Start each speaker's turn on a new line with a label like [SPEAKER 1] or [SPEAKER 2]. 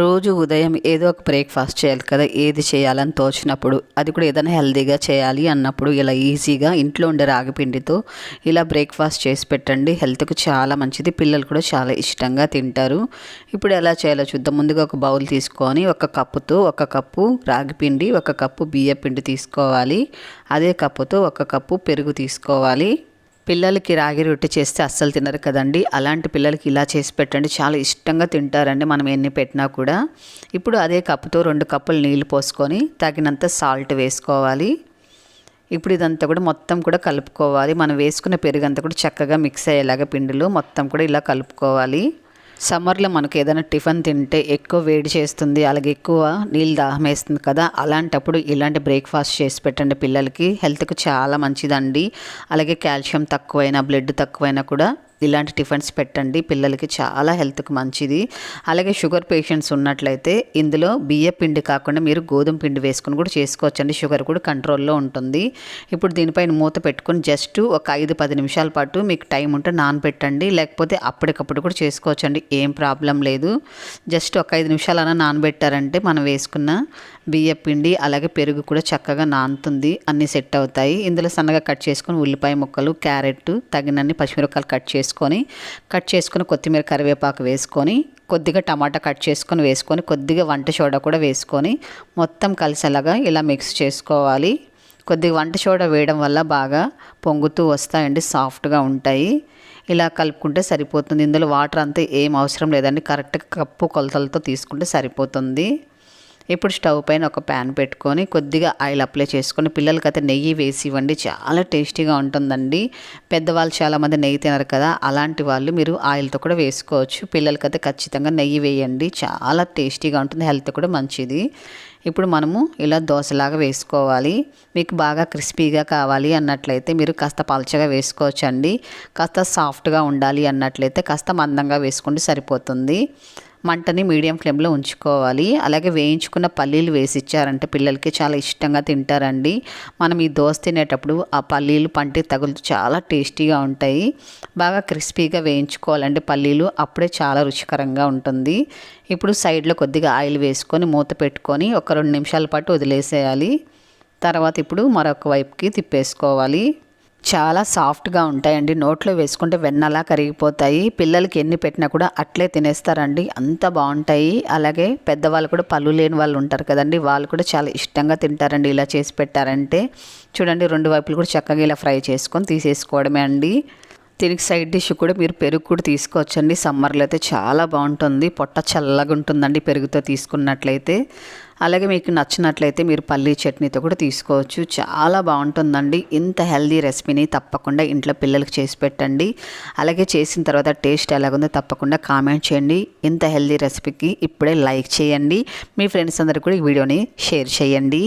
[SPEAKER 1] రోజు ఉదయం ఏదో ఒక బ్రేక్ఫాస్ట్ చేయాలి కదా, ఏది చేయాలని తోచినప్పుడు, అది కూడా ఏదైనా హెల్తీగా చేయాలి అన్నప్పుడు ఇలా ఈజీగా ఇంట్లో ఉండే రాగి పిండితో ఇలా బ్రేక్ఫాస్ట్ చేసి పెట్టండి. హెల్త్కి చాలా మంచిది, పిల్లలు కూడా చాలా ఇష్టంగా తింటారు. ఇప్పుడు ఎలా చేయాలో చూద్దాం. ముందుగా ఒక బౌల్ తీసుకొని ఒక కప్పుతో 1 కప్పు రాగి పిండి, 1 కప్పు బియ్య పిండి తీసుకోవాలి. అదే కప్పుతో 1 కప్పు పెరుగు తీసుకోవాలి. పిల్లలకి రాగి రొట్టె చేస్తే అస్సలు తినరు కదండి, అలాంటి పిల్లలకి ఇలా చేసి పెట్టండి, చాలా ఇష్టంగా తింటారండి మనం ఎన్ని పెట్టినా కూడా. ఇప్పుడు అదే కప్పుతో 2 కప్పులు నీళ్ళు పోసుకొని తగినంత సాల్ట్ వేసుకోవాలి. ఇప్పుడు ఇదంతా కూడా మొత్తం కూడా కలుపుకోవాలి. మనం వేసుకున్న పెరుగు అంతా కూడా చక్కగా మిక్స్ అయ్యేలాగా పిండిలో మొత్తం కూడా ఇలా కలుపుకోవాలి. సమ్మర్లో మనకు ఏదైనా టిఫిన్ తింటే ఎక్కువ వేడి చేస్తుంది, అలాగే ఎక్కువ నీళ్ళు దాహం వేస్తుంది కదా, అలాంటప్పుడు ఇలాంటి బ్రేక్ఫాస్ట్ చేసి పెట్టండి పిల్లలకి. హెల్త్కి చాలా మంచిదండి. అలాగే కాల్షియం తక్కువైనా, బ్లడ్ తక్కువైనా కూడా ఇలాంటి టిఫిన్స్ పెట్టండి, పిల్లలకి చాలా హెల్త్కి మంచిది. అలాగే షుగర్ పేషెంట్స్ ఉన్నట్లయితే ఇందులో బియ్య పిండి కాకుండా మీరు గోధుమ పిండి వేసుకుని కూడా చేసుకోవచ్చండి, షుగర్ కూడా కంట్రోల్లో ఉంటుంది. ఇప్పుడు దీనిపైన మూత పెట్టుకొని జస్ట్ ఒక 5-10 నిమిషాల పాటు మీకు టైం ఉంటే నానబెట్టండి, లేకపోతే అప్పటికప్పుడు కూడా చేసుకోవచ్చండి, ఏం ప్రాబ్లం లేదు. జస్ట్ ఒక 5 నిమిషాలైనా నానబెట్టారంటే మనం వేసుకున్న బియ్య పిండి అలాగే పెరుగు కూడా చక్కగా నానుతుంది, అన్నీ సెట్ అవుతాయి. ఇందులో సన్నగా కట్ చేసుకొని ఉల్లిపాయ ముక్కలు, క్యారెట్, తగినన్ని పచ్చిమిరపకాయలు కట్ చేసుకొని కొత్తిమీర, కరివేపాకు వేసుకొని కొద్దిగా టమాటా కట్ చేసుకొని కొద్దిగా వంట సోడా కూడా వేసుకొని మొత్తం కలిసేలాగా ఇలా మిక్స్ చేసుకోవాలి. కొద్దిగా వంట సోడా వేయడం వల్ల బాగా పొంగుతూ వస్తాయండి, సాఫ్ట్గా ఉంటాయి. ఇలా కలుపుకుంటే సరిపోతుంది. ఇందులో వాటర్ అంతా ఏం అవసరం లేదండి, కరెక్ట్గా కప్పు కొలతలతో తీసుకుంటే సరిపోతుంది. ఇప్పుడు స్టవ్ పైన ఒక ప్యాన్ పెట్టుకొని కొద్దిగా ఆయిల్ అప్లై చేసుకొని పిల్లలకైతే నెయ్యి వేసి ఇవ్వండి, చాలా టేస్టీగా ఉంటుందండి. పెద్దవాళ్ళు చాలామంది నెయ్యి తినరు కదా, అలాంటి వాళ్ళు మీరు ఆయిల్తో కూడా వేసుకోవచ్చు. పిల్లలకైతే ఖచ్చితంగా నెయ్యి వేయండి, చాలా టేస్టీగా ఉంటుంది, హెల్త్ కూడా మంచిది. ఇప్పుడు మనము ఇలా దోశలాగా వేసుకోవాలి. మీకు బాగా క్రిస్పీగా కావాలి అన్నట్లయితే మీరు కాస్త పల్చగా వేసుకోవచ్చండి. కాస్త సాఫ్ట్గా ఉండాలి అన్నట్లయితే కాస్త మందంగా వేసుకుంటే సరిపోతుంది. మంటని మీడియం ఫ్లేమ్లో ఉంచుకోవాలి. అలాగే వేయించుకున్న పల్లీలు వేసి ఇచ్చారంటే పిల్లలకి చాలా ఇష్టంగా తింటారండి. మనం ఈ దోశ తినేటప్పుడు ఆ పల్లీలు పంటికి తగులుతూ చాలా టేస్టీగా ఉంటాయి. బాగా క్రిస్పీగా వేయించుకోవాలండి పల్లీలు, అప్పుడే చాలా రుచికరంగా ఉంటుంది. ఇప్పుడు సైడ్లో కొద్దిగా ఆయిల్ వేసుకొని మూత పెట్టుకొని ఒక 2 నిమిషాల పాటు వదిలేసేయాలి. తర్వాత ఇప్పుడు మరొక వైపుకి తిప్పేసుకోవాలి. చాలా సాఫ్ట్గా ఉంటాయండి, నోట్లో వేసుకుంటే వెన్నలా కరిగిపోతాయి. పిల్లలకి ఎన్ని పెట్టినా కూడా అట్లే తినేస్తారండి, అంత బాగుంటాయి. అలాగే పెద్దవాళ్ళు కూడా పళ్ళు లేని వాళ్ళు ఉంటారు కదండి, వాళ్ళు కూడా చాలా ఇష్టంగా తింటారండి ఇలా చేసి పెట్టారంటే. చూడండి, 2 వైపులు కూడా చక్కగా ఇలా ఫ్రై చేసుకొని తీసేసుకోవడమే అండి. దీనికి సైడ్ డిష్ కూడా మీరు పెరుగు కూడా తీసుకోవచ్చండి. సమ్మర్లో అయితే చాలా బాగుంటుంది, పొట్ట చల్లగా ఉంటుందండి పెరుగుతో తీసుకున్నట్లయితే. అలాగే మీకు నచ్చినట్లయితే మీరు పల్లీ చట్నీతో కూడా తీసుకోవచ్చు, చాలా బాగుంటుందండి. ఇంత హెల్దీ రెసిపీని తప్పకుండా ఇంట్లో పిల్లలకి చేసి పెట్టండి. అలాగే చేసిన తర్వాత టేస్ట్ ఎలాగుందో తప్పకుండా కామెంట్ చేయండి. ఇంత హెల్దీ రెసిపీకి ఇప్పుడే లైక్ చేయండి, మీ ఫ్రెండ్స్ అందరికీ కూడా ఈ వీడియోని షేర్ చేయండి.